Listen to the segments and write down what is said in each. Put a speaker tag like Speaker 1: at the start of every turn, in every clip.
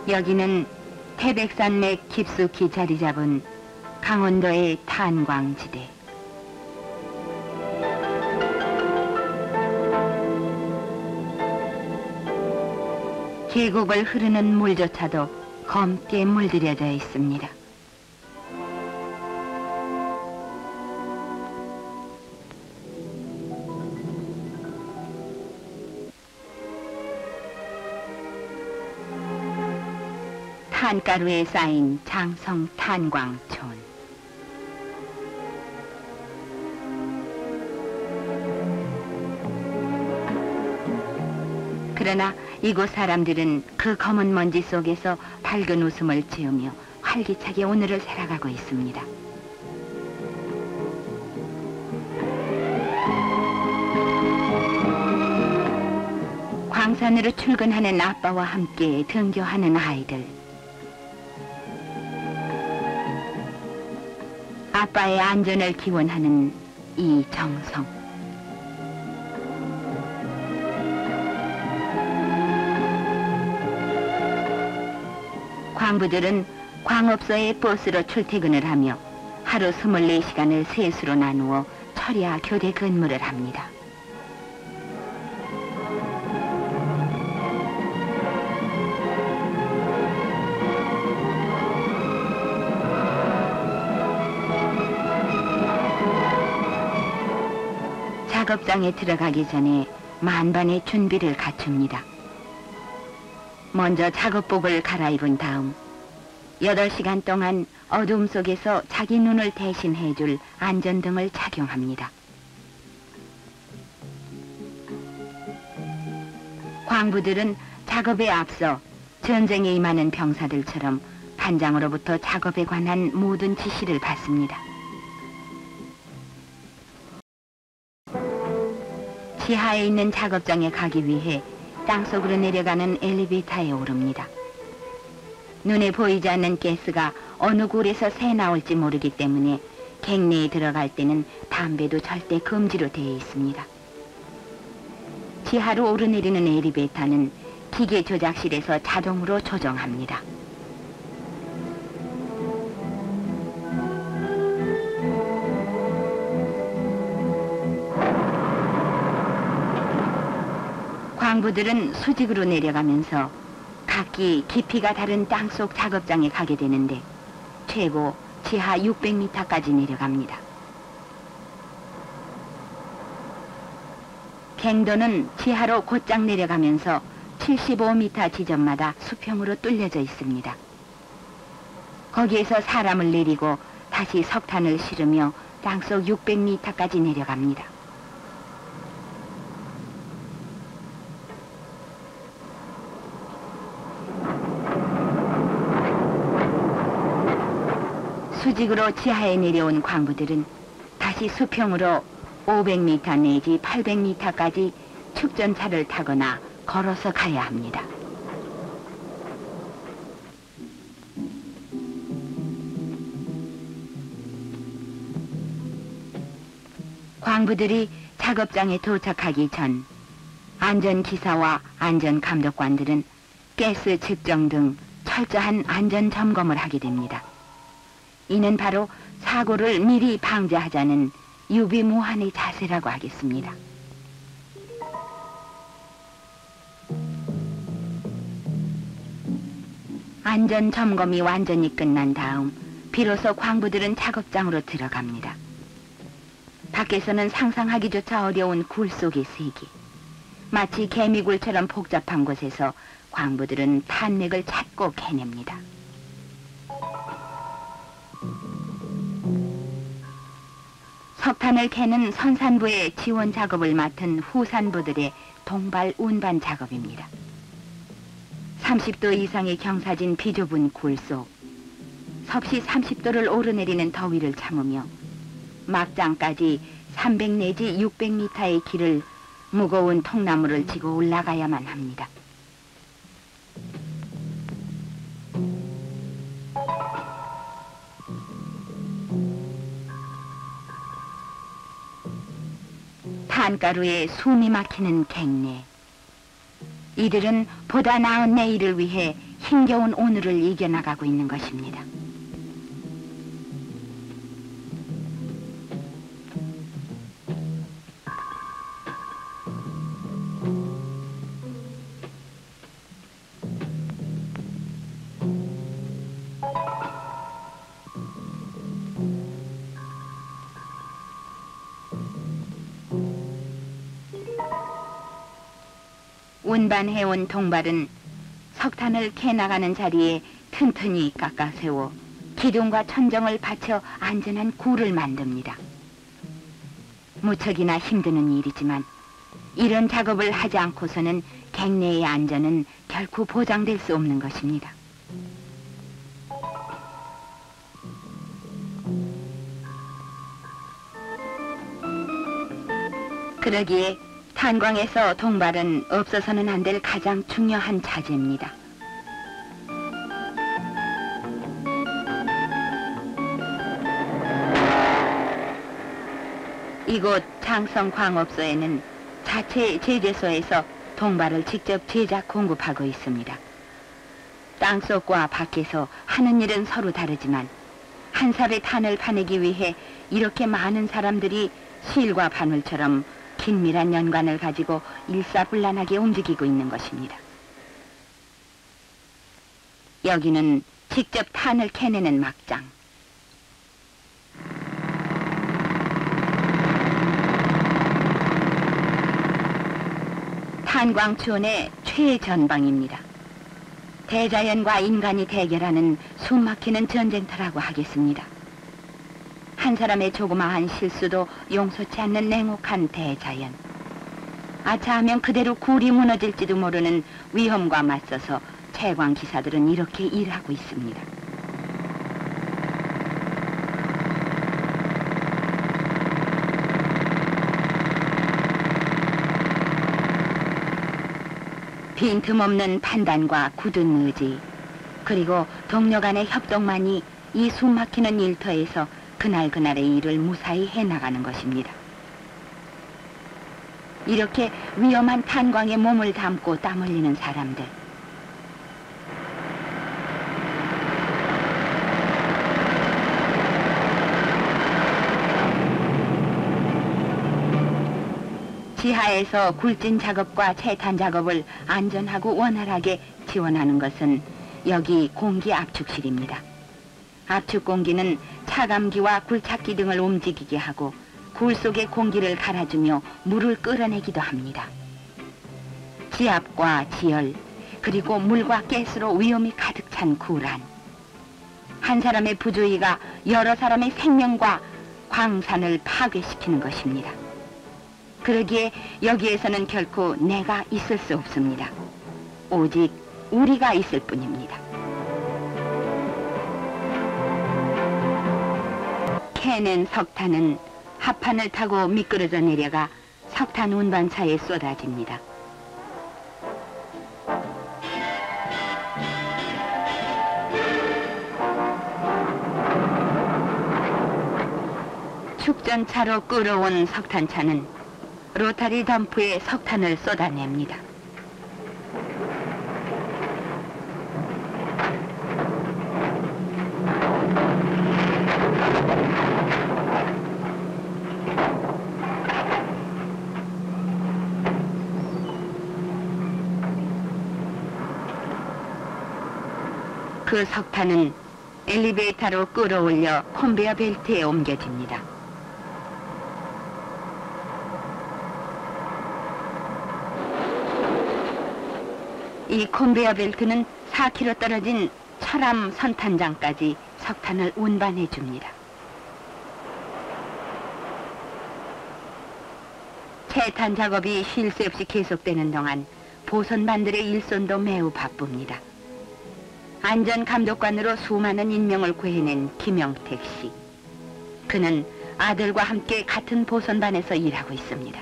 Speaker 1: 여기는 태백산맥 깊숙이 자리 잡은 강원도의 탄광지대. 계곡을 흐르는 물조차도 검게 물들여져 있습니다. 탄가루에 쌓인 장성 탄광촌. 그러나 이곳 사람들은 그 검은 먼지 속에서 밝은 웃음을 지으며 활기차게 오늘을 살아가고 있습니다. 광산으로 출근하는 아빠와 함께 등교하는 아이들. 아빠의 안전을 기원하는 이 정성. 광부들은 광업소에 버스로 출퇴근을 하며 하루 24시간을 셋으로 나누어 철야 교대 근무를 합니다. 작업장에 들어가기 전에 만반의 준비를 갖춥니다. 먼저 작업복을 갈아입은 다음 8시간 동안 어둠 속에서 자기 눈을 대신해줄 안전등을 착용합니다. 광부들은 작업에 앞서 전쟁에 임하는 병사들처럼 반장으로부터 작업에 관한 모든 지시를 받습니다. 지하에 있는 작업장에 가기 위해 땅속으로 내려가는 엘리베이터에 오릅니다. 눈에 보이지 않는 가스가 어느 곳에서 새 나올지 모르기 때문에 갱내에 들어갈 때는 담배도 절대 금지로 되어 있습니다. 지하로 오르내리는 엘리베이터는 기계 조작실에서 자동으로 조정합니다. 광부들은 수직으로 내려가면서 각기 깊이가 다른 땅속 작업장에 가게 되는데 최고 지하 600m까지 내려갑니다. 갱도는 지하로 곧장 내려가면서 75m 지점마다 수평으로 뚫려져 있습니다. 거기에서 사람을 내리고 다시 석탄을 실으며 땅속 600m까지 내려갑니다. 수직으로 지하에 내려온 광부들은 다시 수평으로 500m 내지 800m까지 축전차를 타거나 걸어서 가야 합니다. 광부들이 작업장에 도착하기 전 안전기사와 안전감독관들은 가스 측정 등 철저한 안전 점검을 하게 됩니다. 이는 바로 사고를 미리 방지하자는 유비무환의 자세라고 하겠습니다. 안전 점검이 완전히 끝난 다음 비로소 광부들은 작업장으로 들어갑니다. 밖에서는 상상하기조차 어려운 굴 속의 세계. 마치 개미굴처럼 복잡한 곳에서 광부들은 탄맥을 찾고 캐냅니다. 석탄을 캐는 선산부의 지원 작업을 맡은 후산부들의 동발 운반 작업입니다. 30도 이상의 경사진 비좁은 굴 속 섭씨 30도를 오르내리는 더위를 참으며 막장까지 300 내지 600m의 길을 무거운 통나무를 지고 올라가야만 합니다. 탄가루에 숨이 막히는 갱내. 이들은 보다 나은 내일을 위해 힘겨운 오늘을 이겨나가고 있는 것입니다. 운반해온 동발은 석탄을 캐나가는 자리에 튼튼히 깎아 세워 기둥과 천정을 받쳐 안전한 굴을 만듭니다. 무척이나 힘드는 일이지만 이런 작업을 하지 않고서는 갱내의 안전은 결코 보장될 수 없는 것입니다. 그러기에 탄광에서 동발은 없어서는 안 될 가장 중요한 자재입니다. 이곳 장성광업소에는 자체 제재소에서 동발을 직접 제작 공급하고 있습니다. 땅속과 밖에서 하는 일은 서로 다르지만 한 삽의 탄을 파내기 위해 이렇게 많은 사람들이 실과 바늘처럼 긴밀한 연관을 가지고 일사불란하게 움직이고 있는 것입니다. 여기는 직접 탄을 캐내는 막장. 탄광촌의 최전방입니다. 대자연과 인간이 대결하는 숨막히는 전쟁터라고 하겠습니다. 한 사람의 조그마한 실수도 용서치 않는 냉혹한 대자연. 아차하면 그대로 굴이 무너질지도 모르는 위험과 맞서서 채광 기사들은 이렇게 일하고 있습니다. 빈틈없는 판단과 굳은 의지, 그리고 동료 간의 협동만이 이 숨막히는 일터에서 그날그날의 일을 무사히 해나가는 것입니다. 이렇게 위험한 탄광에 몸을 담고 땀 흘리는 사람들. 지하에서 굴진 작업과 채탄 작업을 안전하고 원활하게 지원하는 것은 여기 공기 압축실입니다. 압축 공기는 차감기와 굴착기 등을 움직이게 하고 굴 속의 공기를 갈아주며 물을 끌어내기도 합니다. 지압과 지열, 그리고 물과 가스로 위험이 가득 찬 굴 안. 한 사람의 부주의가 여러 사람의 생명과 광산을 파괴시키는 것입니다. 그러기에 여기에서는 결코 내가 있을 수 없습니다. 오직 우리가 있을 뿐입니다. 캐낸 석탄은 합판을 타고 미끄러져 내려가 석탄 운반차에 쏟아집니다. 축전차로 끌어온 석탄차는 로타리 덤프에 석탄을 쏟아냅니다. 그 석탄은 엘리베이터로 끌어올려 컨베이어 벨트에 옮겨집니다. 이 컨베이어 벨트는 4km 떨어진 철암 선탄장까지 석탄을 운반해 줍니다. 채탄 작업이 쉴 새 없이 계속되는 동안 보선반들의 일손도 매우 바쁩니다. 안전감독관으로 수많은 인명을 구해낸 김영택 씨. 그는 아들과 함께 같은 보선반에서 일하고 있습니다.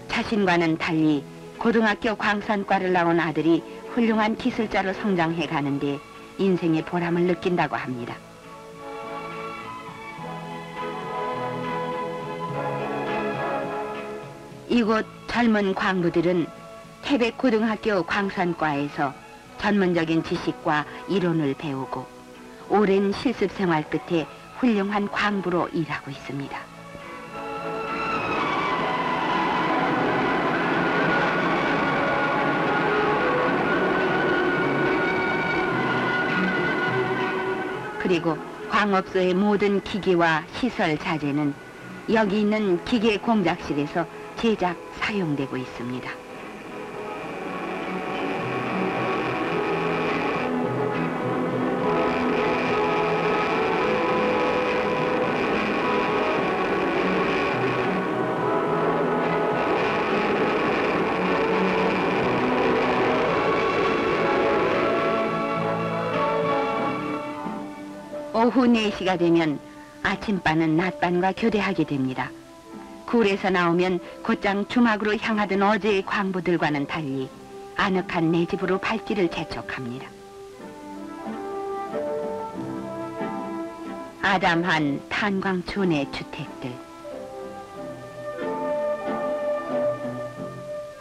Speaker 1: 자신과는 달리 고등학교 광산과를 나온 아들이 훌륭한 기술자로 성장해 가는데 인생의 보람을 느낀다고 합니다. 이곳 젊은 광부들은 태백고등학교 광산과에서 전문적인 지식과 이론을 배우고 오랜 실습 생활 끝에 훌륭한 광부로 일하고 있습니다. 그리고 광업소의 모든 기기와 시설 자재는 여기 있는 기계 공작실에서 제작, 사용되고 있습니다. 오후 4시가 되면 아침반은 낮반과 교대하게 됩니다. 굴에서 나오면 곧장 주막으로 향하던 어제의 광부들과는 달리 아늑한 내 집으로 발길을 재촉합니다. 아담한 탄광촌의 주택들.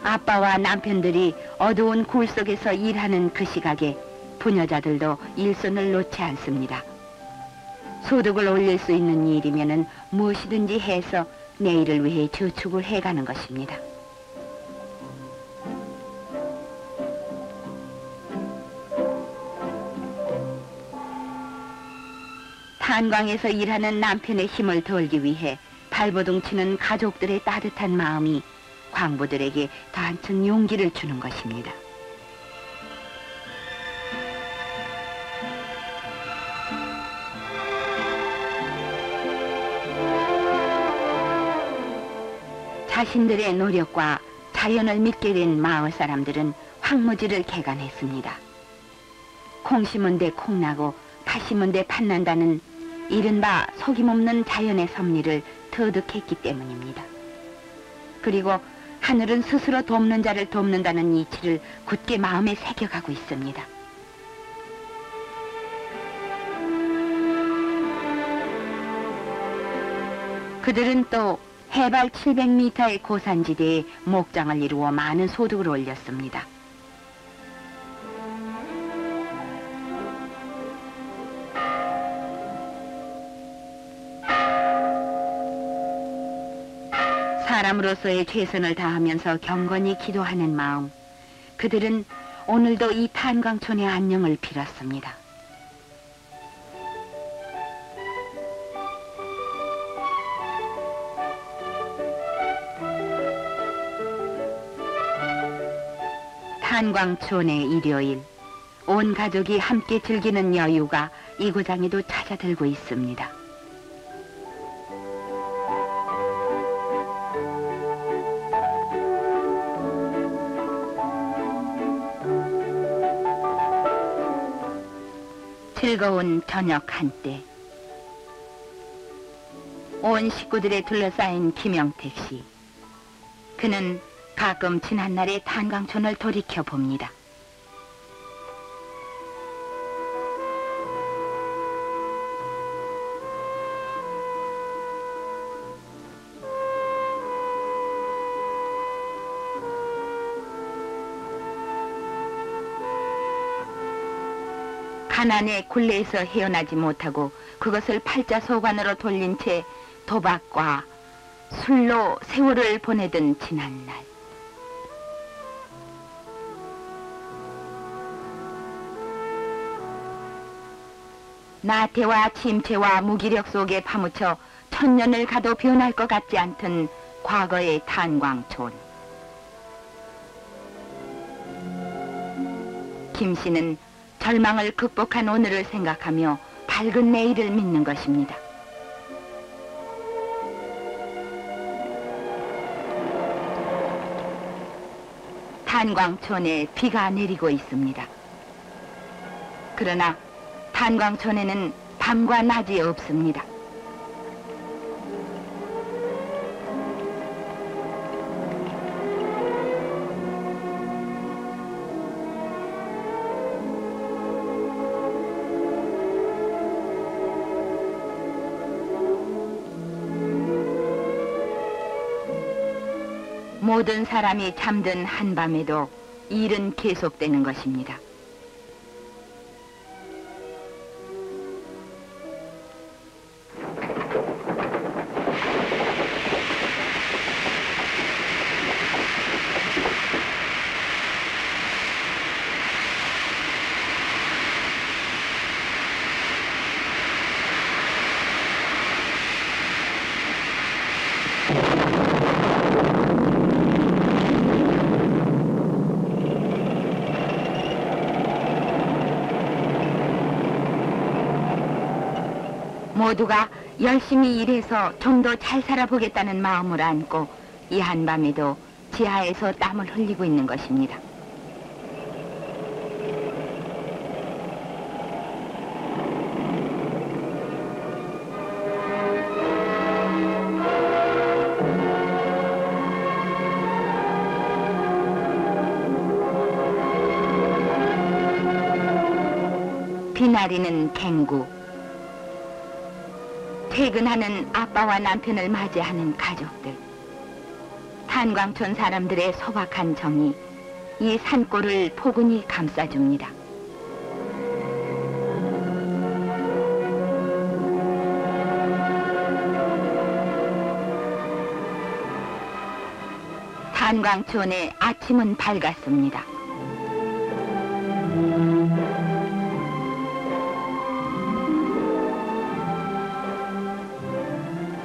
Speaker 1: 아빠와 남편들이 어두운 굴 속에서 일하는 그 시각에 부녀자들도 일손을 놓지 않습니다. 소득을 올릴 수 있는 일이면은 무엇이든지 해서 내일을 위해 저축을 해가는 것입니다. 탄광에서 일하는 남편의 힘을 돌기 위해 발버둥 치는 가족들의 따뜻한 마음이 광부들에게 더 한층 용기를 주는 것입니다. 자신들의 노력과 자연을 믿게 된 마을 사람들은 황무지를 개간했습니다. 콩 심은 데 콩 나고 팥 심은 데 팥 난다는 이른바 속임없는 자연의 섭리를 터득했기 때문입니다. 그리고 하늘은 스스로 돕는 자를 돕는다는 이치를 굳게 마음에 새겨가고 있습니다. 그들은 또 해발 700m의 고산지대에 목장을 이루어 많은 소득을 올렸습니다. 사람으로서의 최선을 다하면서 경건히 기도하는 마음, 그들은 오늘도 이 탄광촌의 안녕을 빌었습니다. 탄광촌의 일요일, 온 가족이 함께 즐기는 여유가 이 고장에도 찾아들고 있습니다. 즐거운 저녁 한때, 온 식구들에 둘러싸인 김영택 씨. 그는 가끔 지난날의 탄광촌을 돌이켜 봅니다. 가난의 굴레에서 헤어나지 못하고 그것을 팔자소관으로 돌린 채 도박과 술로 세월을 보내던 지난날. 나태와 침체와 무기력 속에 파묻혀 천년을 가도 변할 것 같지 않던 과거의 탄광촌. 김 씨는 절망을 극복한 오늘을 생각하며 밝은 내일을 믿는 것입니다. 탄광촌에 비가 내리고 있습니다. 그러나 탄광촌에는 밤과 낮이 없습니다. 모든 사람이 잠든 한밤에도 일은 계속되는 것입니다. 모두가 열심히 일해서 좀 더 잘 살아보겠다는 마음을 안고 이 한밤에도 지하에서 땀을 흘리고 있는 것입니다. 비나리는 갱구, 퇴근하는 아빠와 남편을 맞이하는 가족들, 탄광촌 사람들의 소박한 정이 이 산골을 포근히 감싸줍니다. 탄광촌의 아침은 밝았습니다.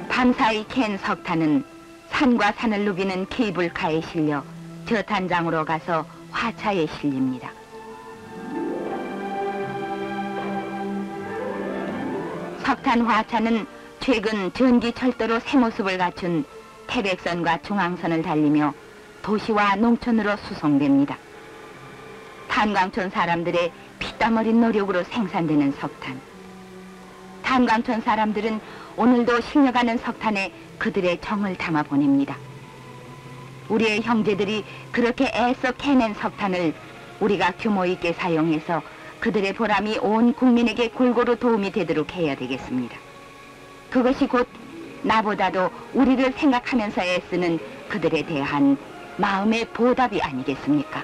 Speaker 1: 밤사이 캔 석탄은 산과 산을 누비는 케이블카에 실려 저탄장으로 가서 화차에 실립니다. 석탄 화차는 최근 전기철도로 새 모습을 갖춘 태백선과 중앙선을 달리며 도시와 농촌으로 수송됩니다. 탄광촌 사람들의 피땀 어린 노력으로 생산되는 석탄. 탄광촌 사람들은 오늘도 식려가는 석탄에 그들의 정을 담아 보냅니다. 우리의 형제들이 그렇게 애써 캐낸 석탄을 우리가 규모 있게 사용해서 그들의 보람이 온 국민에게 골고루 도움이 되도록 해야 되겠습니다. 그것이 곧 나보다도 우리를 생각하면서 애쓰는 그들에 대한 마음의 보답이 아니겠습니까?